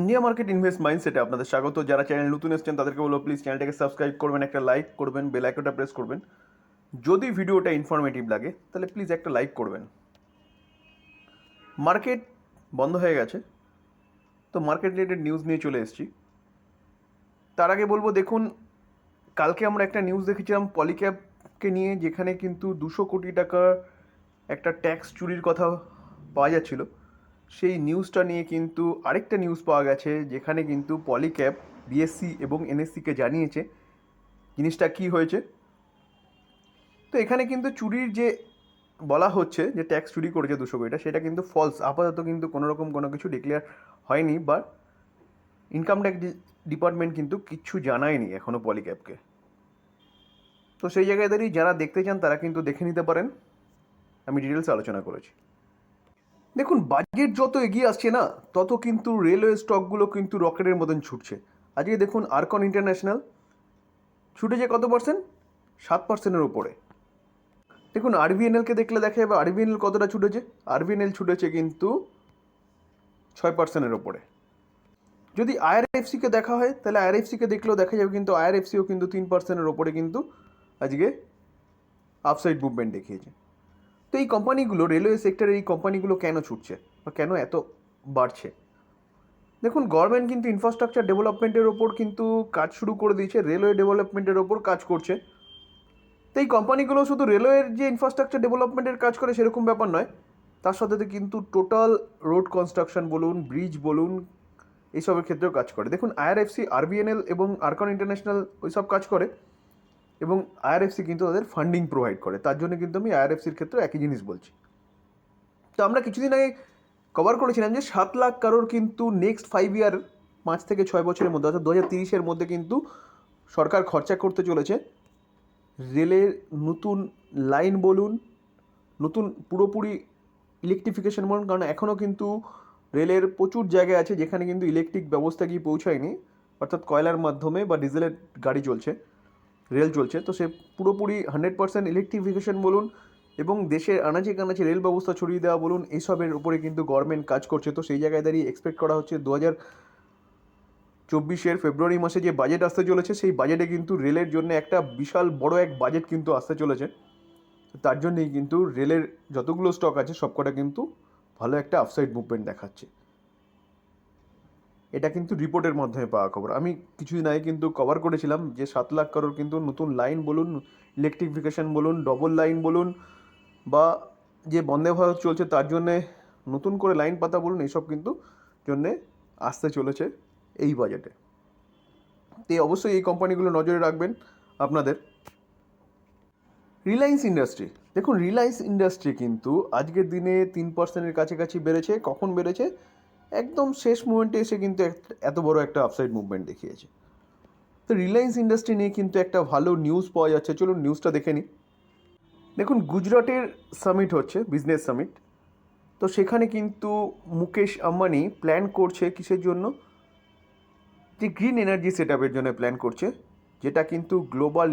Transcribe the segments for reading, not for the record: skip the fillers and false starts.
India market invest মাইন্ডসেটে আপনাদের স্বাগত। যারা চ্যানেল নতুন এসেছেন তাদেরকে বলবো প্লিজ চ্যানেলটাকে সাবস্ক্রাইব করবেন, একটা লাইক করবেন, বেল আইকনটা প্রেস করবেন। যদি ভিডিওটা ইনফরমেটিভ লাগে তাহলে প্লিজ একটা লাইক করবেন। মার্কেট বন্ধ হয়ে গেছে, তো মার্কেট রিলেটেড নিউজ নিয়ে চলে এসেছি। তার আগে বলবো, দেখুন, কালকে আমরা একটা নিউজ দেখেছিলাম পলিক্যাবকে নিয়ে, যেখানে কিন্তু 200 কোটি টাকার একটা ট্যাক্স চুরির কথা পাওয়া যাচ্ছিল। সেই নিউজটা নিয়ে কিন্তু আরেকটা নিউজ পাওয়া গেছে, যেখানে কিন্তু পলিক্যাব বিএসসি এবং এনএসসিকে জানিয়েছে জিনিসটা কি হয়েছে। তো এখানে কিন্তু চুরির যে বলা হচ্ছে যে ট্যাক্স চুরি করেছে 200 কোটিটা, সেটা কিন্তু ফলস। আপাতত কিন্তু কোনোরকম কোনো কিছু ডিক্লেয়ার হয়নি, বা ইনকাম ট্যাক্স ডিপার্টমেন্ট কিন্তু কিচ্ছু জানায়নি এখনও পলিক্যাবকে। তো সেই জায়গায় দাঁড়িয়ে যারা দেখতে চান তারা কিন্তু দেখে নিতে পারেন, আমি ডিটেলসে আলোচনা করেছি। দেখুন, বাজেট যত এগিয়ে আসছে না, তত কিন্তু রেলওয়ে স্টকগুলো কিন্তু রকেটের মতন ছুটছে। আজকে দেখুন আরকন ইন্টারন্যাশনাল ছুটেছে কত পার্সেন্ট? 7%-এর উপরে। দেখুন আরবিএনএলকে দেখলে দেখা যাবে আরবিএনএল কতটা ছুটেছে। আরবিএনএল ছুটেছে কিন্তু 6%-এর উপরে। যদি আইআরএফসিকে দেখা হয় তাহলে আইআরএফসিকে দেখলেও দেখা যাবে কিন্তু আইআরএফসিও কিন্তু 3%-এর ওপরে কিন্তু আজকে আপসাইড মুভমেন্ট দেখিয়েছে। তো এই কোম্পানিগুলো, রেলওয়ে সেক্টরের এই কোম্পানিগুলো কেন ছুটছে বা কেন এত বাড়ছে? দেখুন, গভর্নমেন্ট কিন্তু ইনফ্রাস্ট্রাকচার ডেভেলপমেন্টের ওপর কিন্তু কাজ শুরু করে দিয়েছে, রেলওয়ে ডেভেলপমেন্টের ওপর কাজ করছে। তো এই কোম্পানিগুলো শুধু রেলওয়ের যে ইনফ্রাস্ট্রাকচার ডেভেলপমেন্টের কাজ করে সেরকম ব্যাপার নয়, তার সাথে কিন্তু টোটাল রোড কনস্ট্রাকশন বলুন, ব্রিজ বলুন, এইসবের ক্ষেত্রেও কাজ করে। দেখুন আইআরএফসি, আরবিএনএল এবং আরকন ইন্টারন্যাশনাল ওইসব কাজ করে, এবং আইআরএফসি কিন্তু তাদের ফান্ডিং প্রোভাইড করে। তার জন্য কিন্তু আমি আইআরএফসির ক্ষেত্রে একই জিনিস বলছি। তো আমরা কিছুদিন আগে কভার করেছিলাম যে 7 লাখ কারোর কিন্তু নেক্সট 5 ইয়ার, 5 থেকে 6 বছরের মধ্যে, অর্থাৎ 2030-এর মধ্যে কিন্তু সরকার খরচা করতে চলেছে রেলের নতুন লাইন বলুন, নতুন পুরোপুরি ইলেকট্রিফিকেশন বলুন। কারণ এখনও কিন্তু রেলের প্রচুর জায়গায় আছে যেখানে কিন্তু ইলেকট্রিক ব্যবস্থা গিয়ে পৌঁছায়নি, অর্থাৎ কয়লার মাধ্যমে বা ডিজেলের গাড়ি চলছে, রেল চলছে। তো সে পুরোপুরি 100% ইলেকট্রিফিকেশন বলুন, এবং দেশের আনাচে কানাচে রেল ব্যবস্থা ছড়িয়ে দেওয়া বলুন, এইসবের উপরে কিন্তু গভর্নমেন্ট কাজ করছে। তো সেই জায়গায় দাঁড়িয়ে এক্সপেক্ট করা হচ্ছে 2024-এর ফেব্রুয়ারি মাসে যে বাজেট আসতে চলেছে, সেই বাজেটে কিন্তু রেলের জন্য একটা বিশাল বড় এক বাজেট কিন্তু আসতে চলেছে। তার জন্যই কিন্তু রেলের যতগুলো স্টক আছে সবকটা কিন্তু ভালো একটা আপসাইড মুভমেন্ট দেখাচ্ছে। এটা কিন্তু রিপোর্টের মাধ্যমে পাওয়া খবর। আমি কিছুদিন আগে কিন্তু কভার করেছিলাম যে 7 লাখ কারোর কিন্তু নতুন লাইন বলুন, ইলেকট্রিফিকেশন বলুন, ডবল লাইন বলুন, বা যে বন্দে ভারত চলছে তার জন্যে নতুন করে লাইন পাতা বলুন, এইসব কিন্তু জন্যে আসতে চলেছে এই বাজেটে। তো অবশ্যই এই কোম্পানিগুলো নজরে রাখবেন আপনাদের। রিলায়েন্স ইন্ডাস্ট্রি, দেখুন রিলায়েন্স ইন্ডাস্ট্রি কিন্তু আজকের দিনে 3%-এর কাছাকাছি বেড়েছে। কখন বেড়েছে? একদম শেষ মোমেন্টে এসে কিন্তু এত বড় একটা আপসাইড মুভমেন্ট দেখিয়েছে। তো রিলায়েন্স ইন্ডাস্ট্রি নিয়ে কিন্তু একটা ভালো নিউজ পাওয়া যাচ্ছে, চলুন নিউজটা দেখে নিই। দেখুন, গুজরাটের সামিট হচ্ছে, বিজনেস সামিট। তো সেখানে কিন্তু মুকেশ আম্বানি প্ল্যান করছে কিসের জন্য? যে গ্রিন এনার্জি সেট আপের জন্য প্ল্যান করছে, যেটা কিন্তু গ্লোবাল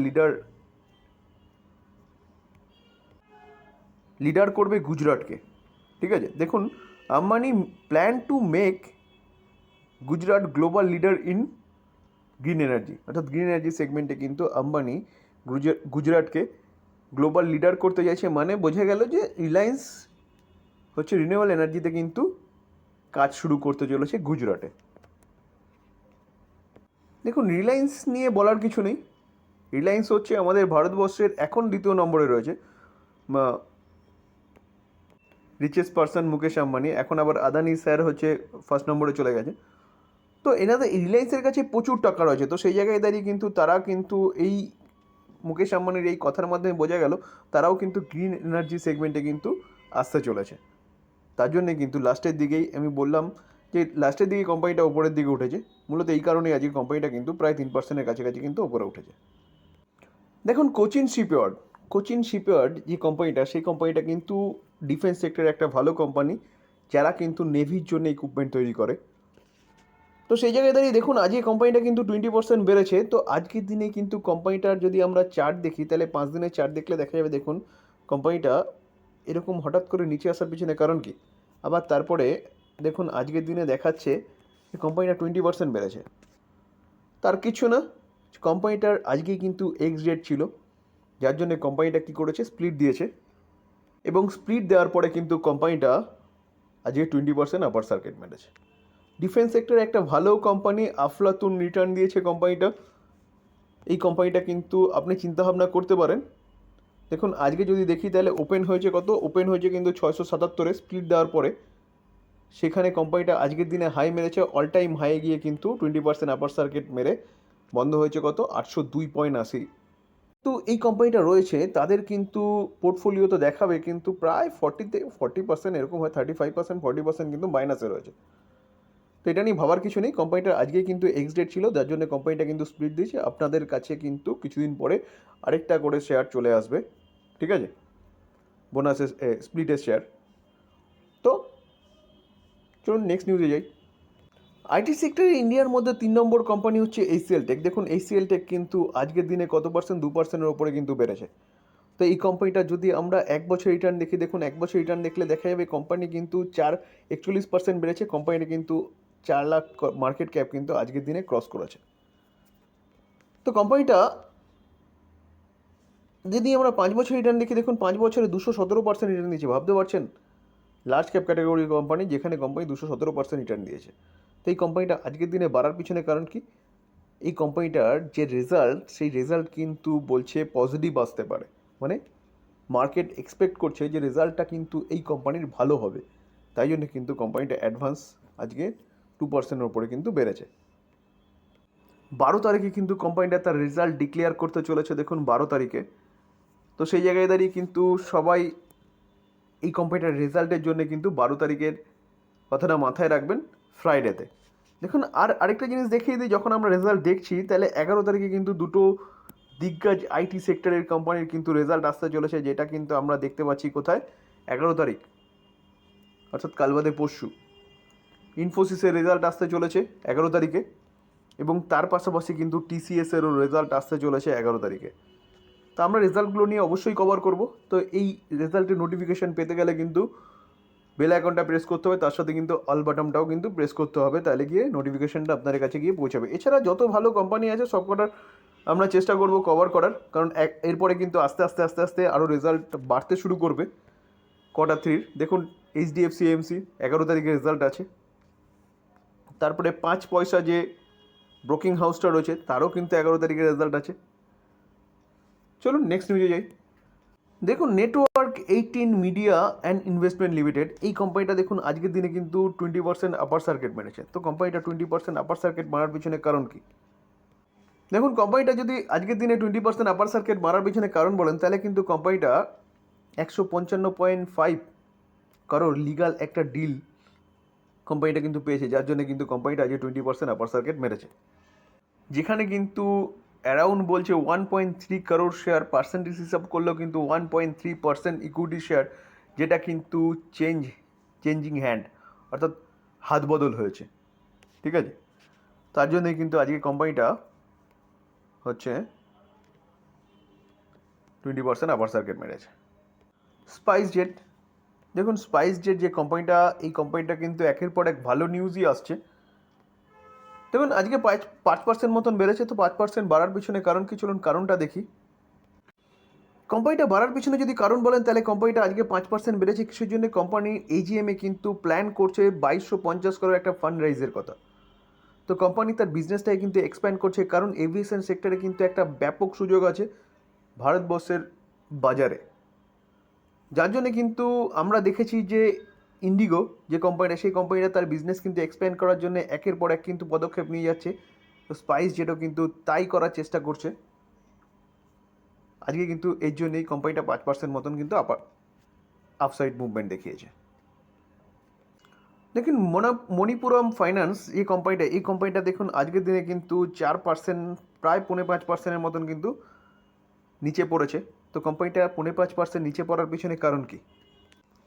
লিডার করবে গুজরাটকে। ঠিক আছে, দেখুন, Ambani plan to make Gujarat global leader in green energy, অর্থাৎ গ্রিন এনার্জি সেগমেন্টে কিন্তু আম্বানি গুজরাটকে গ্লোবাল লিডার করতে চাইছে। মানে বোঝা গেল যে রিলায়েন্স হচ্ছে রিনিউয়েবল এনার্জিতে কিন্তু কাজ শুরু করতে চলেছে গুজরাটে। দেখুন, রিলায়েন্স নিয়ে বলার কিছু নেই। রিলায়েন্স হচ্ছে আমাদের ভারতবর্ষের এখন 2য় নম্বরে রয়েছে, রিচেস্ট পারসন মুকেশ আম্বানি। এখন আবার আদানি স্যার হচ্ছে ফার্স্ট নম্বরে চলে গেছে। তো এনাদের রিলায়েন্সের কাছে প্রচুর টাকা রয়েছে। তো সেই জায়গায় দাঁড়িয়ে কিন্তু তারা কিন্তু এই মুকেশ আম্বানির এই কথার মাধ্যমে বোঝা গেল তারাও কিন্তু গ্রিন এনার্জি সেগমেন্টে কিন্তু আসতে চলেছে। তার জন্যে কিন্তু লাস্টের দিকেই আমি বললাম যে লাস্টের দিকে কোম্পানিটা উপরের দিকে উঠেছে। মূলত এই কারণেই আজকে কোম্পানিটা কিন্তু প্রায় 3%-এর কাছাকাছি কিন্তু উপরে উঠেছে। দেখুন, কোচিন শিপইয়ার্ড যে কোম্পানিটা, সেই কোম্পানিটা কিন্তু ডিফেন্স সেক্টরের একটা ভালো কোম্পানি, যারা কিন্তু নেভির জন্য ইকুইপমেন্ট তৈরি করে। তো সেই জায়গায় দাঁড়িয়ে দেখুন আজকে কোম্পানিটা কিন্তু 20% বেড়েছে। তো আজকের দিনে কিন্তু কোম্পানিটার যদি আমরা চার্ট দেখি তাহলে 5 দিনের চার্ট দেখলে দেখা যাবে, দেখুন কোম্পানিটা এরকম হঠাৎ করে নিচে আসার পিছনে কারণ কি। আবার তারপরে দেখুন আজকের দিনে দেখাচ্ছে এই কোম্পানিটা 20% বেড়েছে। তার কিছু না, কোম্পানিটার আজকেই কিন্তু এক্স ডেট ছিল, যার জন্য কোম্পানিটা কী করেছে, স্প্লিট দিয়েছে। এবং স্প্লিট দেওয়ার পরে কিন্তু কোম্পানিটা আজকে 20% আপার সার্কিট মেরেছে। ডিফেন্স সেক্টরে একটা ভালো কোম্পানি, আফলাতুন রিটার্ন দিয়েছে কোম্পানিটা। এই কোম্পানিটা কিন্তু আপনি চিন্তাভাবনা করতে পারেন। দেখুন আজকে যদি দেখি তাহলে ওপেন হয়েছে কত, ওপেন হয়েছে কিন্তু 677-এ স্প্লিট দেওয়ার পরে। সেখানে কোম্পানিটা আজকের দিনে হাই মেরেছে, অল টাইম হাইয়ে গিয়ে কিন্তু 20% আপার সার্কিট মেরে বন্ধ হয়েছে কত, 802.80। তো এই কোম্পানিটা রয়েছে, তাদের কিন্তু পোর্টফোলিও তো দেখাবে কিন্তু প্রায় 40% এরকম হয়, 35% 40% কিন্তু মাইনাসে রয়েছে। তো এটা নিয়ে ভাবার কিছু নেই। কোম্পানিটার আজকে কিন্তু এক্স ডেট ছিল, যার জন্য কোম্পানিটা কিন্তু স্প্লিট দিয়েছে। আপনাদের কাছে কিন্তু কিছুদিন পরে আরেকটা করে শেয়ার চলে আসবে, ঠিক আছে, বোনাসের স্প্লিটের শেয়ার। তো চলুন নেক্সট নিউজে যাই। আইটি সেক্টরে ইন্ডিয়ার মধ্যে 3 নম্বর কোম্পানি হচ্ছে এইচসিএল টেক। দেখুন এইচসিএল টেক কিন্তু আজকের দিনে কত পার্সেন্ট, 2%-এর ওপরে কিন্তু বেড়েছে। তো এই কোম্পানিটা যদি আমরা 1 বছর রিটার্ন দেখি, দেখুন 1 বছর রিটার্ন দেখলে দেখা যাবে কোম্পানি কিন্তু 41% বেড়েছে। কোম্পানিটা কিন্তু 4 লাখ মার্কেট ক্যাপ কিন্তু আজকের দিনে ক্রস করেছে। তো কোম্পানিটা যদি আমরা 5 বছর রিটার্ন দেখি, দেখুন 5 বছরে 217% রিটার্ন দিয়েছে। ভাবতে পারছেন, লার্জ ক্যাপ ক্যাটাগরি কোম্পানি, যেখানে কোম্পানি 217% রিটার্ন দিয়েছে। তো এই কোম্পানিটা আজকের দিনে বাড়ার পিছনে কারণ কি, এই কোম্পানিটার যে রেজাল্ট, সেই রেজাল্ট কিন্তু বলছে পজিটিভ আসতে পারে। মানে মার্কেট এক্সপেক্ট করছে যে রেজাল্টটা কিন্তু এই কোম্পানির ভালো হবে, তাই জন্য কিন্তু কোম্পানিটা অ্যাডভান্স আজকে 2%-এর ওপরে কিন্তু বেড়েছে। 12 তারিখে কিন্তু কোম্পানিটা তার রেজাল্ট ডিক্লেয়ার করতে চলেছে, দেখুন 12 তারিখে। তো সেই জায়গায় দাঁড়িয়ে কিন্তু সবাই এই কোম্পানিটার রেজাল্টের জন্য কিন্তু 12 তারিখের কথাটা মাথায় রাখবেন, ফ্রাইডেতে। দেখুন আরেকটা জিনিস দেখিয়ে দিই, যখন আমরা রেজাল্ট দেখছি তাহলে 11 তারিখে কিন্তু দুটো দিগ্গজ আইটি সেক্টরের কোম্পানির কিন্তু রেজাল্ট আসতে চলেছে, যেটা কিন্তু আমরা দেখতে পাচ্ছি কোথায়, 11 তারিখ, অর্থাৎ কাল বাদে পরশু। ইনফোসিসের রেজাল্ট আসতে চলেছে 11 তারিখে, এবং তার পাশাপাশি কিন্তু টিসিএসেরও রেজাল্ট আসতে চলেছে 11 তারিখে। তো আমরা রেজাল্টগুলো নিয়ে অবশ্যই কভার করব। তো এই রেজাল্টের নোটিফিকেশান পেতে গেলে কিন্তু বেল আইকনটা প্রেস করতে হবে, তার সাথে কিন্তু অল বাটনটাও কিন্তু প্রেস করতে হবে, তাহলে গিয়ে নোটিফিকেশানটা আপনাদের কাছে গিয়ে পৌঁছাবে। এছাড়া যত ভালো কোম্পানি আছে সব কটার আমরা চেষ্টা করব কভার করার, কারণ এরপরে কিন্তু আস্তে আস্তে আস্তে আস্তে আরও রেজাল্ট বাড়তে শুরু করবে Q3। দেখুন এইচডিএফসি এএমসি 11 তারিখে রেজাল্ট আছে। তারপরে 5 পয়সা যে ব্রোকিং হাউসটা রয়েছে, তারও কিন্তু 11 তারিখে রেজাল্ট আছে। চলুন নেক্সট নিউজে যাই। দেখুন network 18 media and investment limited, এই কোম্পানিটা দেখুন আজকের দিনে কিন্তু 20% আপার সার্কিট মেরেছে। তো কোম্পানিটা 20% আপার সার্কিট মারার পিছনে কারণ কি, দেখুন কোম্পানিটা যদি আজকের দিনে 20% আপার সার্কিট মারার পিছনে কারণ বলেন, তাহলে কিন্তু কোম্পানিটা 155.5 কারোর লিগাল একটা ডিল কোম্পানিটা কিন্তু পেয়েছে, যার জন্য কিন্তু কোম্পানিটা আজকে 20% আপার সার্কিট মেরেছে। যেখানে কিন্তু অ্যারাউন্ড বলছে 1.3 করোড় শেয়ার, পার্সেন্টেজ হিসাব করলেও কিন্তু 1.3% ইকুইটি শেয়ার, যেটা কিন্তু চেঞ্জিং হ্যান্ড, অর্থাৎ হাত বদল হয়েছে, ঠিক আছে। তার জন্যই কিন্তু আজকে কোম্পানিটা হচ্ছে 20% আপার সার্কিট মেরেছে। স্পাইস জেট, দেখুন স্পাইস জেট যে কোম্পানিটা, এই কোম্পানিটা কিন্তু একের পর এক ভালো নিউজই আসছে। দেখুন আজকে 5% মতন বেড়েছে। তো 5% বাড়ার পিছনে কারণ কি, চলুন কারণটা দেখি। কোম্পানিটা বাড়ার পিছনে যদি কারণ বলেন, তাহলে কোম্পানিটা আজকে 5% বেড়েছে কিসের জন্য, কোম্পানির এজিএমে কিন্তু প্ল্যান করছে 2250 করোড় একটা ফান্ড রাইজের কথা। তো কোম্পানি তার বিজনেসটাকে কিন্তু এক্সপ্যান্ড করছে, কারণ এভিয়েশন সেক্টরে কিন্তু একটা ব্যাপক সুযোগ আছে ভারতবর্ষের বাজারে। যার জন্য কিন্তু আমরা দেখেছি যে ইন্ডিগো যে কোম্পানিটা, সেই কোম্পানিটা তার বিজনেস কিন্তু এক্সপ্যান্ড করার জন্য একের পর এক কিন্তু পদক্ষেপ নিয়ে যাচ্ছে। তো স্পাইস যেটাও কিন্তু তাই করার চেষ্টা করছে। আজকে কিন্তু এর জন্যই কোম্পানিটা 5% মতন কিন্তু আপসাইড মুভমেন্ট দেখিয়েছে। দেখুন মণিপুরম ফাইন্যান্স এই কোম্পানিটা দেখুন আজকের দিনে কিন্তু 4%, প্রায় 4.5%-এর মতন কিন্তু নিচে পড়েছে। তো কোম্পানিটা 4.5% নিচে পড়ার পিছনে কারণ কি,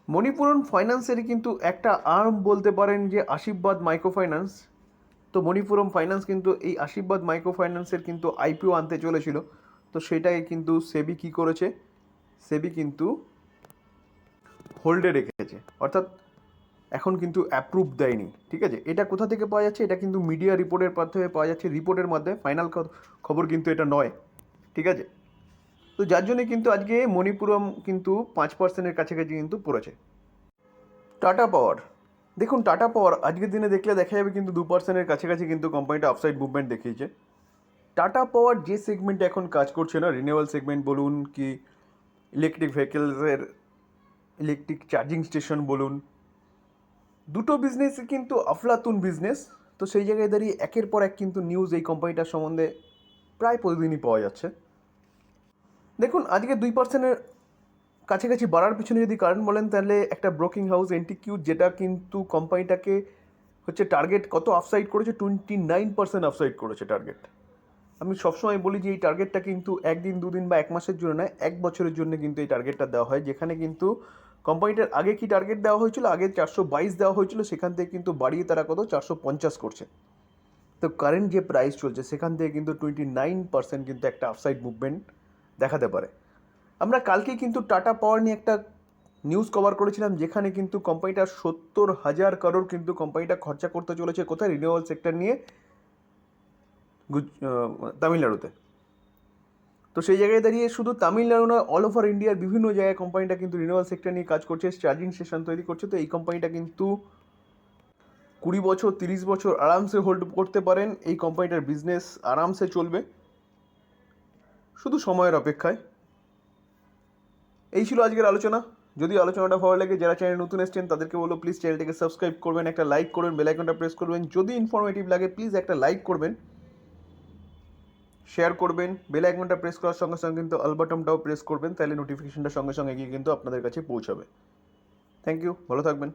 মণিপুরম ফাইন্যান্সের কিন্তু একটা আর্ম বলতে পারেন যে আশীর্বাদ মাইক্রো ফাইন্যান্স। তো মণিপুরম ফাইন্যান্স কিন্তু এই আশীর্বাদ মাইক্রো ফাইন্যান্সের কিন্তু আইপিও আনতে চলেছিল। তো সেটাকে কিন্তু সেবি কী করেছে, সেবি কিন্তু হোল্ডে রেখেছে, অর্থাৎ এখন কিন্তু অ্যাপ্রুভ দেয়নি, ঠিক আছে? এটা কোথা থেকে পাওয়া যাচ্ছে? এটা কিন্তু মিডিয়া রিপোর্টের মাধ্যমে পাওয়া যাচ্ছে, রিপোর্টের মাধ্যমে, ফাইনাল খবর কিন্তু এটা নয়, ঠিক আছে? তো যার জন্যে কিন্তু আজকে মণিপুরম কিন্তু 5%-এর কাছাকাছি কিন্তু পড়েছে। টাটা পাওয়ার, দেখুন টাটা পাওয়ার আজকের দিনে দেখলে দেখা যাবে কিন্তু 2%-এর কাছাকাছি কিন্তু কোম্পানিটা আপসাইড মুভমেন্ট দেখিয়েছে। টাটা পাওয়ার যে সেগমেন্টে এখন কাজ করছে না, রিনিউয়েবল সেগমেন্ট বলুন কি ইলেকট্রিক ভেহিকেলসের ইলেকট্রিক চার্জিং স্টেশন বলুন, দুটো বিজনেসই কিন্তু আফলাতুন বিজনেস। তো সেই জায়গায় দাঁড়িয়ে একের পর এক কিন্তু নিউজ এই কোম্পানিটার সম্বন্ধে প্রায় প্রতিদিনই পাওয়া যাচ্ছে। দেখুন আজকে 2%-এর কাছাকাছি বাড়ার পিছনে যদি কারণ বলেন, তাহলে একটা ব্রোকিং হাউস এনটিকিউ, যেটা কিন্তু কোম্পানিটাকে হচ্ছে টার্গেট কত আপসাইড করেছে, 29% আপসাইড করেছে টার্গেট। আমি সবসময় বলি যে এই টার্গেটটা কিন্তু একদিন দুদিন বা এক মাসের জন্য নয়, এক বছরের জন্য কিন্তু এই টার্গেটটা দেওয়া হয়, যেখানে কিন্তু কোম্পানিটার আগে কি টার্গেট দেওয়া হয়েছিল, আগে 422 দেওয়া হয়েছিল, সেখান থেকে কিন্তু বাড়িয়ে তারা কত 450 করছে। তো কারেন্ট যে প্রাইস চলছে সেখান থেকে কিন্তু 29% কিন্তু একটা আপসাইড মুভমেন্ট দেখাতে পারে। আমরা কালকেই কিন্তু টাটা পাওয়ার নিয়ে একটা নিউজ কভার করেছিলাম, যেখানে কিন্তু কোম্পানিটা 70,000 করোড় কিন্তু কোম্পানিটা খরচা করতে চলেছে কোথায়, রিনিউয়েবল সেক্টর নিয়ে তামিলনাড়ুতে। তো সেই জায়গায় দাঁড়িয়ে শুধু তামিলনাড়ু নয়, অল ওভার ইন্ডিয়ার বিভিন্ন জায়গায় কোম্পানিটা কিন্তু রিনিউয়েবল সেক্টর নিয়ে কাজ করছে, চার্জিং স্টেশন তৈরি করছে। তো এই কোম্পানিটা কিন্তু 20 বছর 30 বছর আরামসে হোল্ড করতে পারেন, এই কোম্পানিটার বিজনেস আরামসে চলবে, শুধু সময়ের অপেক্ষায়। এই ছিল আজকের আলোচনা। যদি আলোচনাটা ভালো লাগে, যারা চ্যানেল নতুন এসেছেন তাদেরকে বলবো প্লিজ চ্যানেলটিকে সাবস্ক্রাইব করবেন, একটা লাইক করবেন, বেল আইকনটা প্রেস করবেন। যদি ইনফরমেটিভ লাগে প্লিজ একটা লাইক করবেন, শেয়ার করবেন, বেল আইকনটা প্রেস করার সঙ্গে সঙ্গে কিন্তু অল বাটনটাও প্রেস করবেন, তাহলে নোটিফিকেশনটা সঙ্গে সঙ্গে গিয়ে কিন্তু আপনাদের কাছে পৌঁছাবে। থ্যাংক ইউ, ভালো থাকবেন।